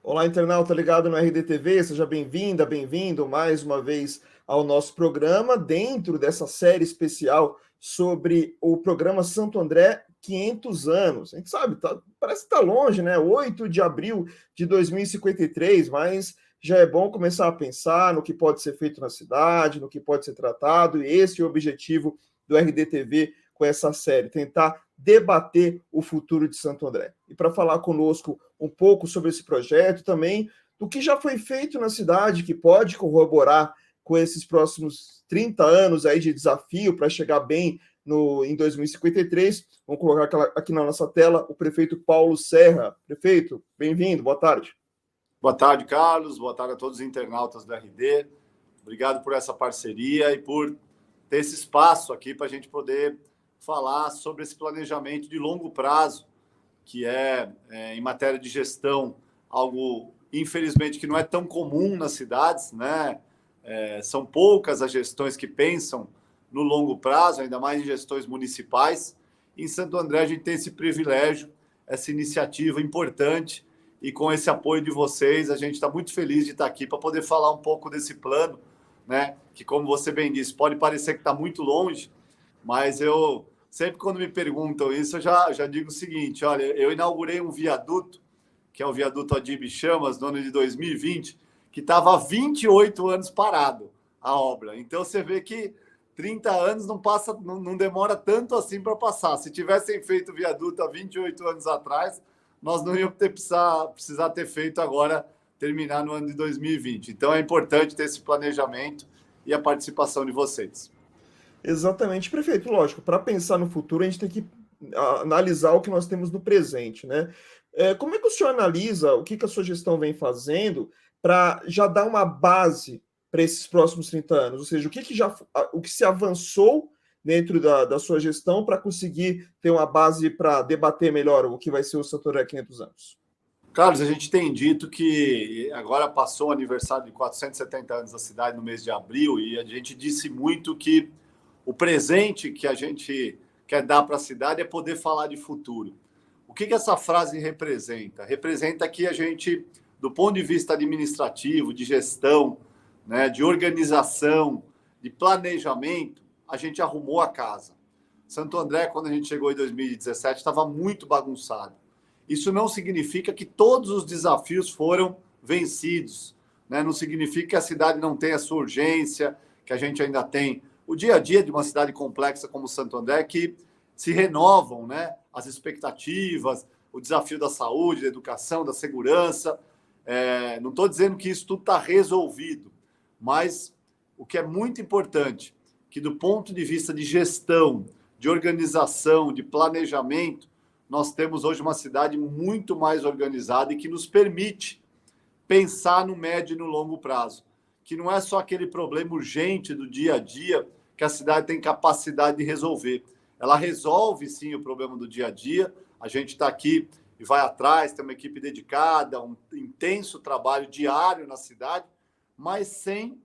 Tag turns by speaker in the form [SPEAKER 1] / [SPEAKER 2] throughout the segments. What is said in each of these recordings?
[SPEAKER 1] Olá, internauta ligado no RDTV, seja bem-vinda, bem-vindo mais uma vez ao nosso programa, dentro dessa série especial sobre o programa Santo André 500 anos. A gente sabe, parece que está longe, né? 8 de abril de 2053, mas já é bom começar a pensar no que pode ser feito na cidade, no que pode ser tratado, e esse é o objetivo do RDTV com essa série, tentar debater o futuro de Santo André. E para falar conosco um pouco sobre esse projeto, também do que já foi feito na cidade, que pode corroborar com esses próximos 30 anos aí de desafio para chegar bem em 2053. Vamos colocar aqui na nossa tela o prefeito Paulo Serra. Prefeito, bem-vindo, boa tarde.
[SPEAKER 2] Boa tarde, Carlos. Boa tarde a todos os internautas do RD. Obrigado por essa parceria e por ter esse espaço aqui para a gente poder falar sobre esse planejamento de longo prazo, que em matéria de gestão, algo, infelizmente, que não é tão comum nas cidades, né? São poucas as gestões que pensam no longo prazo, ainda mais em gestões municipais. Em Santo André, a gente tem esse privilégio, essa iniciativa importante, e com esse apoio de vocês, a gente está muito feliz de estar aqui para poder falar um pouco desse plano, né? Que, como você bem disse, pode parecer que está muito longe, mas eu sempre, quando me perguntam isso, eu já digo o seguinte: olha, eu inaugurei um viaduto, que é o viaduto Adib Chamas, no ano de 2020, que estava há 28 anos parado, a obra. Então, você vê que 30 anos não demora tanto assim para passar. Se tivessem feito o viaduto há 28 anos atrás, nós não íamos precisar ter feito agora, terminar no ano de 2020. Então, é importante ter esse planejamento e a participação de vocês.
[SPEAKER 1] Exatamente, prefeito. Lógico, para pensar no futuro, a gente tem que analisar o que nós temos no presente, né? Como é que o senhor analisa o que a sua gestão vem fazendo para já dar uma base para esses próximos 30 anos? Ou seja, o que se avançou dentro da sua gestão para conseguir ter uma base para debater melhor o que vai ser o Santo André 500 anos?
[SPEAKER 2] Carlos, a gente tem dito que agora passou o aniversário de 470 anos da cidade no mês de abril, e a gente disse muito que o presente que a gente quer dar para a cidade é poder falar de futuro. O que essa frase representa? Representa que a gente, do ponto de vista administrativo, de gestão, né, de organização, de planejamento, a gente arrumou a casa. Santo André, quando a gente chegou em 2017, estava muito bagunçado. Isso não significa que todos os desafios foram vencidos, né? Não significa que a cidade não tenha sua urgência, que a gente ainda tem o dia a dia de uma cidade complexa como Santo André, que se renovam, né? As expectativas, o desafio da saúde, da educação, da segurança. Não estou dizendo que isso tudo está resolvido, mas o que é muito importante, que do ponto de vista de gestão, de organização, de planejamento, nós temos hoje uma cidade muito mais organizada e que nos permite pensar no médio e no longo prazo, que não é só aquele problema urgente do dia a dia que a cidade tem capacidade de resolver. Ela resolve, sim, o problema do dia a dia. A gente está aqui e vai atrás, tem uma equipe dedicada, um intenso trabalho diário na cidade, mas sem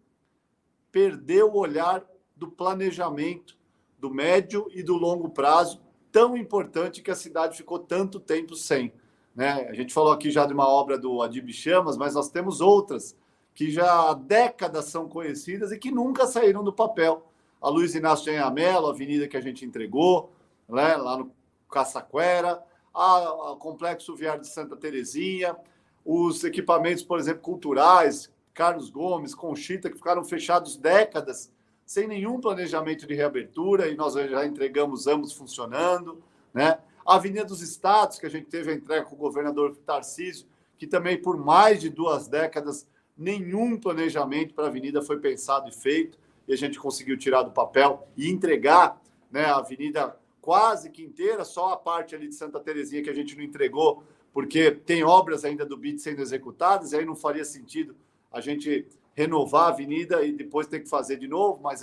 [SPEAKER 2] perder o olhar do planejamento do médio e do longo prazo, tão importante que a cidade ficou tanto tempo sem, né? A gente falou aqui já de uma obra do Adib Chamas, mas nós temos outras que já há décadas são conhecidas e que nunca saíram do papel. A Luiz Inácio de Anhamelo, a avenida que a gente entregou, né, lá no Caçaquera, o Complexo Viário de Santa Terezinha, os equipamentos, por exemplo, culturais, Carlos Gomes, Conchita, que ficaram fechados décadas, sem nenhum planejamento de reabertura, e nós já entregamos ambos funcionando, né? A Avenida dos Estados, que a gente teve a entrega com o governador Tarcísio, que também por mais de 2 décadas, nenhum planejamento para a avenida foi pensado e feito, e a gente conseguiu tirar do papel e entregar, né, a avenida quase que inteira, só a parte ali de Santa Terezinha que a gente não entregou, porque tem obras ainda do BID sendo executadas, e aí não faria sentido a gente renovar a avenida e depois ter que fazer de novo, mas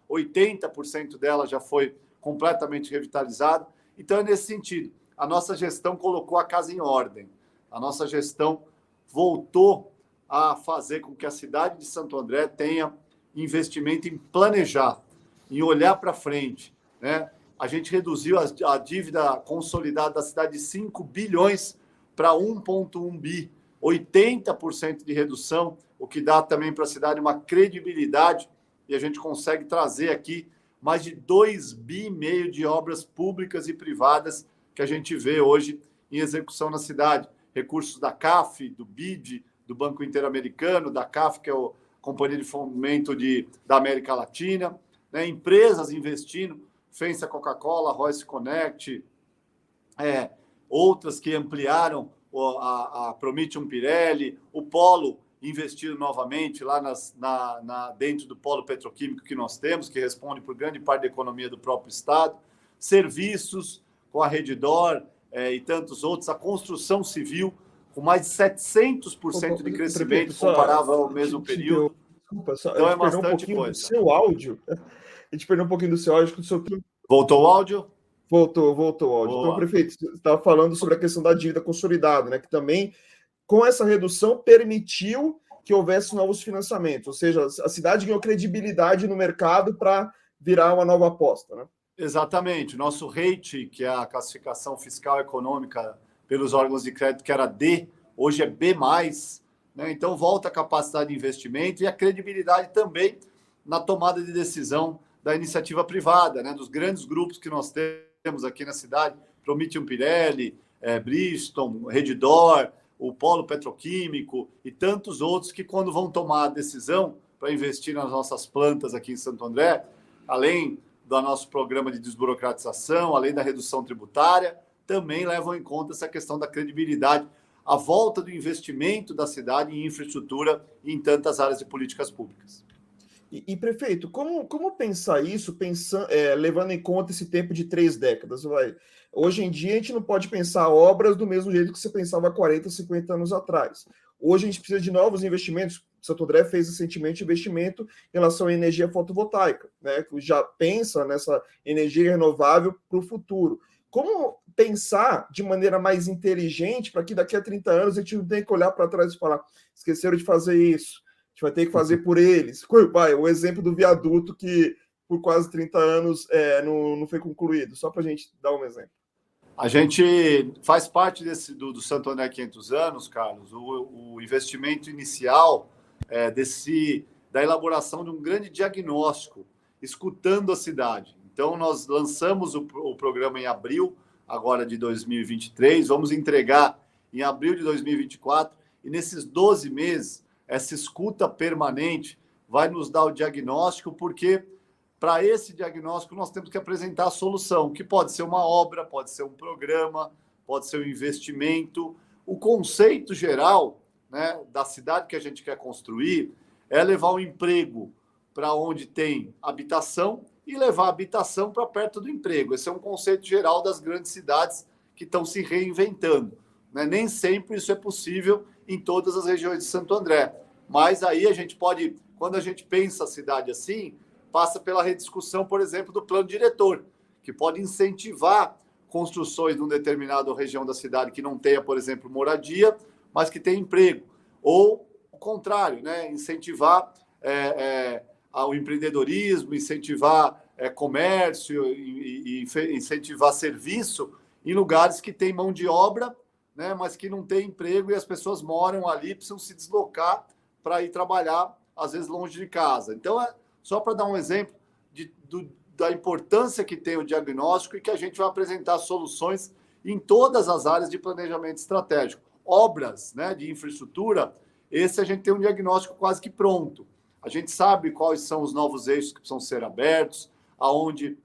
[SPEAKER 2] 80% dela já foi completamente revitalizada. Então, é nesse sentido. A nossa gestão colocou a casa em ordem. A nossa gestão voltou a fazer com que a cidade de Santo André tenha investimento em planejar, em olhar para frente, né? A gente reduziu a dívida consolidada da cidade de 5 bilhões para 1,1 bi. 80% de redução, o que dá também para a cidade uma credibilidade, e a gente consegue trazer aqui mais de 2,5 bi de obras públicas e privadas que a gente vê hoje em execução na cidade. Recursos da CAF, do BID, do Banco Interamericano, da CAF, que é a Companhia de Fomento da América Latina, né? Empresas investindo, Fensa Coca-Cola, Royce Connect, outras que ampliaram a Prometheum Pirelli, o Polo investir novamente lá dentro do polo petroquímico que nós temos, que responde por grande parte da economia do próprio Estado, serviços com a Redditor e tantos outros, a construção civil com mais de 700% de crescimento comparável ao mesmo período.
[SPEAKER 1] Desculpa, só,
[SPEAKER 2] então
[SPEAKER 1] é bastante coisa. Do seu áudio. A gente perdeu um pouquinho do seu áudio.
[SPEAKER 2] Voltou o áudio?
[SPEAKER 1] Voltou o áudio. Boa. Então, prefeito, você estava falando sobre a questão da dívida consolidada, né? Que também, com essa redução, permitiu que houvesse novos financiamentos. Ou seja, a cidade ganhou credibilidade no mercado para virar uma nova aposta, né?
[SPEAKER 2] Exatamente. Nosso rate, que é a classificação fiscal econômica pelos órgãos de crédito, que era D, hoje é B+, né? Então, volta a capacidade de investimento e a credibilidade também na tomada de decisão da iniciativa privada, né? Dos grandes grupos que nós temos aqui na cidade, Prometheum Pirelli, Bridgestone, Redditor, o Polo Petroquímico e tantos outros que, quando vão tomar a decisão para investir nas nossas plantas aqui em Santo André, além do nosso programa de desburocratização, além da redução tributária, também levam em conta essa questão da credibilidade, a volta do investimento da cidade em infraestrutura e em tantas áreas de políticas públicas.
[SPEAKER 1] E prefeito, como pensar isso, levando em conta esse tempo de 3 décadas? Hoje em dia, a gente não pode pensar obras do mesmo jeito que você pensava há 40, 50 anos atrás. Hoje, a gente precisa de novos investimentos. Santo André fez recentemente investimento em relação à energia fotovoltaica, né? Já pensa nessa energia renovável para o futuro. Como pensar de maneira mais inteligente para que daqui a 30 anos a gente não tenha que olhar para trás e falar: esqueceram de fazer isso, a gente vai ter que fazer por eles. O exemplo do viaduto que por quase 30 anos não foi concluído, só para a gente dar um exemplo.
[SPEAKER 2] A gente faz parte do Santo André 500 anos, Carlos, o investimento inicial da elaboração de um grande diagnóstico, escutando a cidade. Então, nós lançamos o programa em abril, agora de 2023, vamos entregar em abril de 2024, e nesses 12 meses, essa escuta permanente vai nos dar o diagnóstico, porque para esse diagnóstico nós temos que apresentar a solução, que pode ser uma obra, pode ser um programa, pode ser um investimento. O conceito geral, né, da cidade que a gente quer construir é levar o emprego para onde tem habitação e levar a habitação para perto do emprego. Esse é um conceito geral das grandes cidades que estão se reinventando, né? Nem sempre isso é possível em todas as regiões de Santo André. Mas aí a gente pode, quando a gente pensa a cidade assim, passa pela rediscussão, por exemplo, do plano diretor, que pode incentivar construções numa determinada região da cidade que não tenha, por exemplo, moradia, mas que tenha emprego. Ou o contrário, né? Incentivar ao empreendedorismo, incentivar comércio e incentivar serviço em lugares que têm mão de obra, né? Mas que não tem emprego e as pessoas moram ali, precisam se deslocar para ir trabalhar, às vezes longe de casa. Então, só para dar um exemplo da importância que tem o diagnóstico e que a gente vai apresentar soluções em todas as áreas de planejamento estratégico. Obras, né, de infraestrutura, esse a gente tem um diagnóstico quase que pronto. A gente sabe quais são os novos eixos que precisam ser abertos, aonde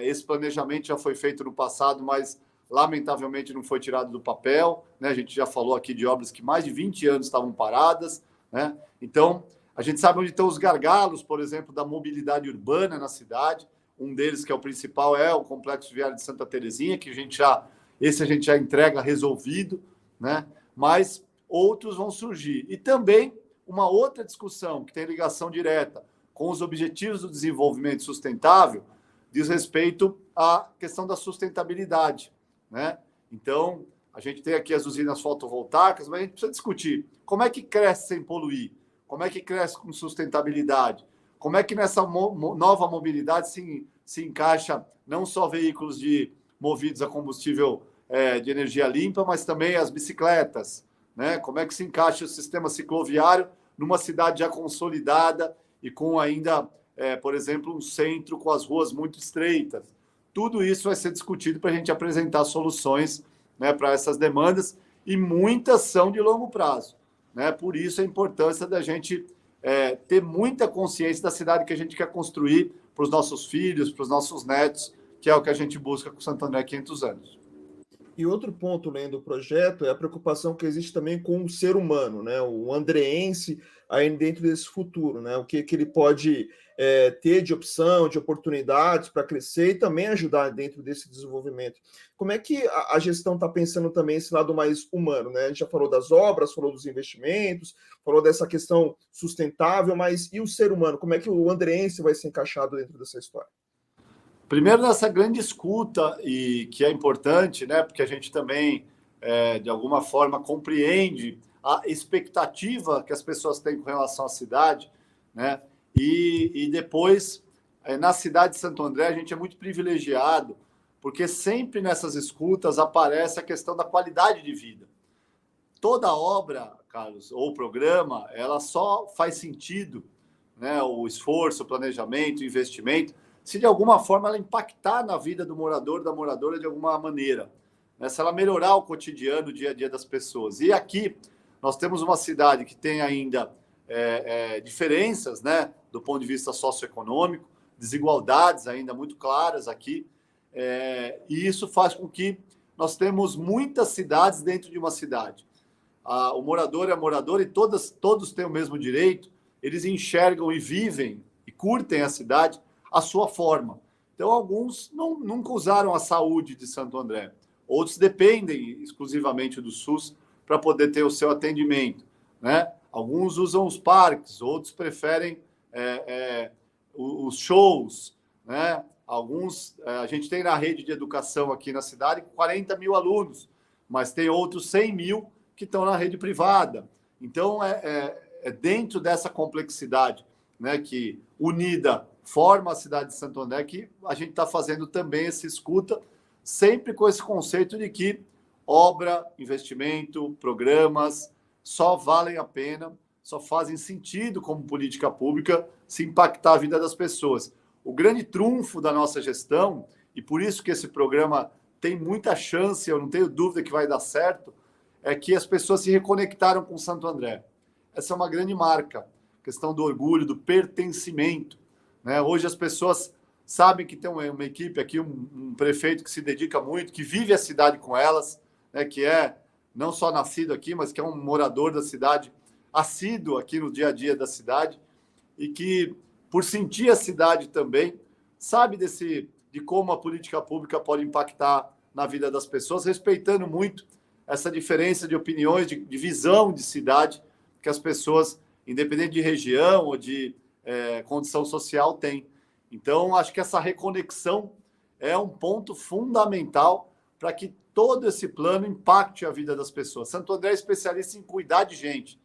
[SPEAKER 2] esse planejamento já foi feito no passado, mas lamentavelmente não foi tirado do papel, né? A gente já falou aqui de obras que mais de 20 anos estavam paradas, né? Então, a gente sabe onde estão os gargalos, por exemplo, da mobilidade urbana na cidade. Um deles, que é o principal, é o Complexo Viário de Santa Terezinha, que a gente já entrega resolvido, né? Mas outros vão surgir. E também uma outra discussão que tem ligação direta com os Objetivos do Desenvolvimento Sustentável diz respeito à questão da sustentabilidade, né? Então, a gente tem aqui as usinas fotovoltaicas, mas a gente precisa discutir como é que cresce sem poluir, como é que cresce com sustentabilidade, como é que nessa nova mobilidade se encaixa não só veículos movidos a combustível de energia limpa, mas também as bicicletas, né? Como é que se encaixa o sistema cicloviário numa cidade já consolidada e com ainda, por exemplo, um centro com as ruas muito estreitas. Tudo isso vai ser discutido para a gente apresentar soluções, né, para essas demandas, e muitas são de longo prazo, né? Por isso a importância da gente ter muita consciência da cidade que a gente quer construir para os nossos filhos, para os nossos netos, que é o que a gente busca com Santo André 500 anos.
[SPEAKER 1] E outro ponto, além do projeto, é a preocupação que existe também com o ser humano, né? O andreense aí dentro desse futuro, né? O que ele pode ter de opção, de oportunidades para crescer e também ajudar dentro desse desenvolvimento. Como é que a gestão está pensando também esse lado mais humano, né? A gente já falou das obras, falou dos investimentos, falou dessa questão sustentável, mas e o ser humano? Como é que o andreense vai ser encaixado dentro dessa história?
[SPEAKER 2] Primeiro, nessa grande escuta, e que é importante, né, porque a gente também, de alguma forma, compreende a expectativa que as pessoas têm com relação à cidade, né, e depois, na cidade de Santo André, a gente é muito privilegiado, porque sempre nessas escutas aparece a questão da qualidade de vida. Toda obra, Carlos, ou programa, ela só faz sentido, né, o esforço, o planejamento, o investimento, se de alguma forma ela impactar na vida do morador, da moradora de alguma maneira, né? Se ela melhorar o cotidiano, o dia a dia das pessoas. E aqui nós temos uma cidade que tem ainda diferenças, né, do ponto de vista socioeconômico, desigualdades ainda muito claras aqui, e isso faz com que nós temos muitas cidades dentro de uma cidade. O morador é a moradora e todos têm o mesmo direito, eles enxergam e vivem e curtem a cidade a sua forma. Então, alguns nunca usaram a saúde de Santo André. Outros dependem exclusivamente do SUS para poder ter o seu atendimento, né? Alguns usam os parques, outros preferem os shows, né? Alguns, a gente tem na rede de educação aqui na cidade 40 mil alunos, mas tem outros 100 mil que estão na rede privada. Então, dentro dessa complexidade, né, que unida forma a cidade de Santo André, que a gente está fazendo também essa escuta, sempre com esse conceito de que obra, investimento, programas só valem a pena, só fazem sentido como política pública se impactar a vida das pessoas. O grande trunfo da nossa gestão, e por isso que esse programa tem muita chance, eu não tenho dúvida que vai dar certo, é que as pessoas se reconectaram com Santo André. Essa é uma grande marca, questão do orgulho, do pertencimento, né? Hoje as pessoas sabem que tem uma equipe aqui, um prefeito que se dedica muito, que vive a cidade com elas, né? Que é não só nascido aqui, mas que é um morador da cidade, assíduo aqui no dia a dia da cidade, e que, por sentir a cidade também, sabe de como a política pública pode impactar na vida das pessoas, respeitando muito essa diferença de opiniões, de visão de cidade que as pessoas, independente de região ou de condição social, têm. Então, acho que essa reconexão é um ponto fundamental para que todo esse plano impacte a vida das pessoas. Santo André é especialista em cuidar de gente,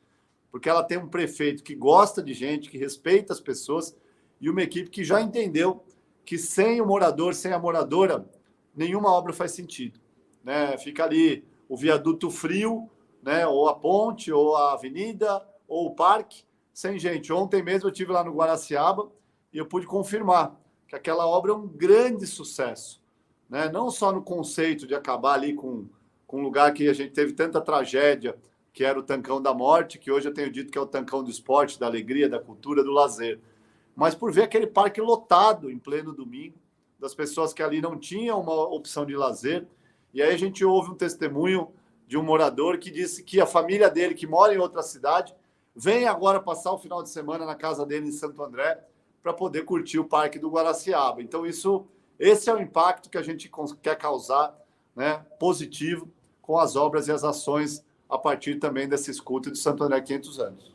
[SPEAKER 2] porque ela tem um prefeito que gosta de gente, que respeita as pessoas, e uma equipe que já entendeu que sem o morador, sem a moradora, nenhuma obra faz sentido, né? Fica ali o viaduto frio, né? Ou a ponte, ou a avenida, ou o parque, sem gente. Ontem mesmo eu estive lá no Guaraciaba e eu pude confirmar que aquela obra é um grande sucesso, né? Não só no conceito de acabar ali com um lugar que a gente teve tanta tragédia, que era o Tancão da Morte, que hoje eu tenho dito que é o Tancão do esporte, da alegria, da cultura, do lazer, mas por ver aquele parque lotado em pleno domingo, das pessoas que ali não tinham uma opção de lazer. E aí a gente ouve um testemunho de um morador que disse que a família dele, que mora em outra cidade, vem agora passar o final de semana na casa dele em Santo André para poder curtir o Parque do Guaraciaba. Então, esse é o impacto que a gente quer causar, né, positivo, com as obras e as ações a partir também dessa escuta de Santo André 500 anos.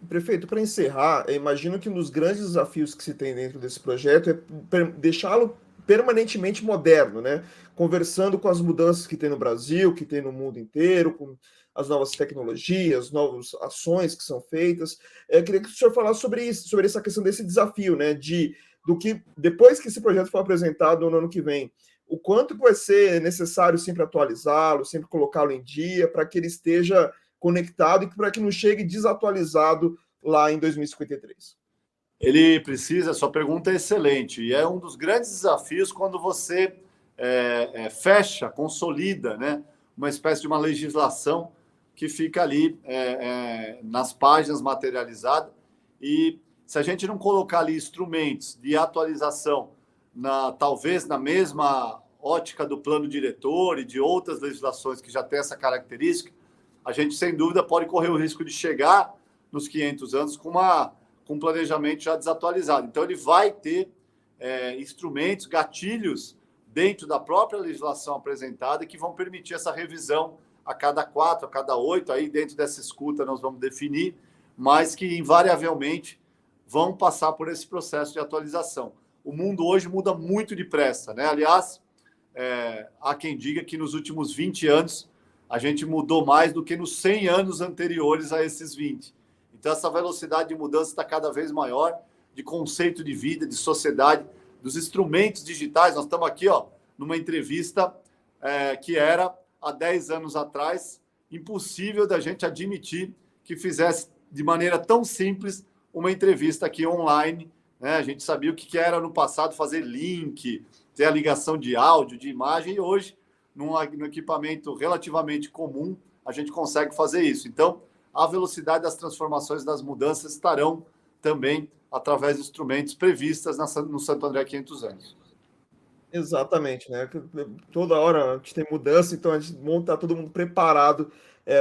[SPEAKER 1] Prefeito, para encerrar, eu imagino que um dos grandes desafios que se tem dentro desse projeto é deixá-lo permanentemente moderno, né? Conversando com as mudanças que tem no Brasil, que tem no mundo inteiro, com as novas tecnologias, novas ações que são feitas. Eu queria que o senhor falasse sobre isso, sobre essa questão desse desafio, né? Do que, depois que esse projeto for apresentado no ano que vem, o quanto vai ser necessário sempre atualizá-lo, sempre colocá-lo em dia, para que ele esteja conectado e para que não chegue desatualizado lá em 2053.
[SPEAKER 2] Ele precisa, sua pergunta é excelente, e é um dos grandes desafios quando você fecha, consolida, né, uma espécie de uma legislação que fica ali nas páginas materializada, e se a gente não colocar ali instrumentos de atualização, talvez na mesma ótica do plano diretor e de outras legislações que já têm essa característica, a gente, sem dúvida, pode correr o risco de chegar nos 500 anos com um planejamento já desatualizado. Então, ele vai ter instrumentos, gatilhos, dentro da própria legislação apresentada, que vão permitir essa revisão a cada 4, a cada 8, aí dentro dessa escuta nós vamos definir, mas que invariavelmente vão passar por esse processo de atualização. O mundo hoje muda muito depressa, né? Aliás, há quem diga que nos últimos 20 anos a gente mudou mais do que nos 100 anos anteriores a esses 20. Então, essa velocidade de mudança está cada vez maior, de conceito de vida, de sociedade, dos instrumentos digitais. Nós estamos aqui, numa entrevista que era, há 10 anos atrás, impossível da gente admitir que fizesse de maneira tão simples uma entrevista aqui online, né? A gente sabia o que era no passado fazer link, ter a ligação de áudio, de imagem, e hoje, num equipamento relativamente comum, a gente consegue fazer isso. Então, a velocidade das transformações, das mudanças estarão também através de instrumentos previstos no Santo André 500 anos.
[SPEAKER 1] Exatamente, né? Toda hora a gente tem mudança, então a gente monta todo mundo preparado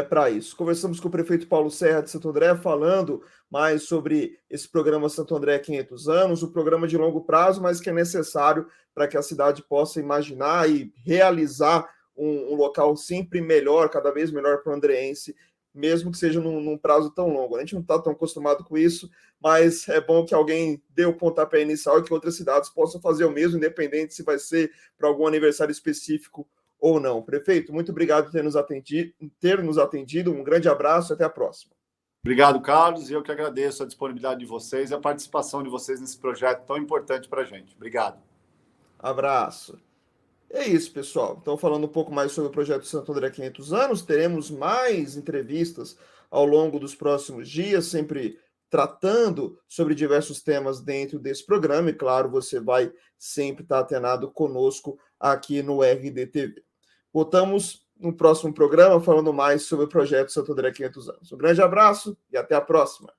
[SPEAKER 1] para isso. Conversamos com o prefeito Paulo Serra de Santo André, falando mais sobre esse programa Santo André 500 anos, o programa de longo prazo, mas que é necessário para que a cidade possa imaginar e realizar um local sempre melhor, cada vez melhor para o andreense, mesmo que seja num prazo tão longo. A gente não está tão acostumado com isso, mas é bom que alguém dê o pontapé inicial e que outras cidades possam fazer o mesmo, independente se vai ser para algum aniversário específico ou não. Prefeito, muito obrigado por ter nos atendido. Um grande abraço e até a próxima.
[SPEAKER 2] Obrigado, Carlos, e eu que agradeço a disponibilidade de vocês e a participação de vocês nesse projeto tão importante para a gente. Obrigado.
[SPEAKER 1] Abraço. É isso, pessoal. Então, falando um pouco mais sobre o projeto Santo André 500 anos, teremos mais entrevistas ao longo dos próximos dias, sempre tratando sobre diversos temas dentro desse programa. E, claro, você vai sempre estar atenado conosco aqui no RDTV. Voltamos no próximo programa falando mais sobre o projeto Santo André 500 anos. Um grande abraço e até a próxima.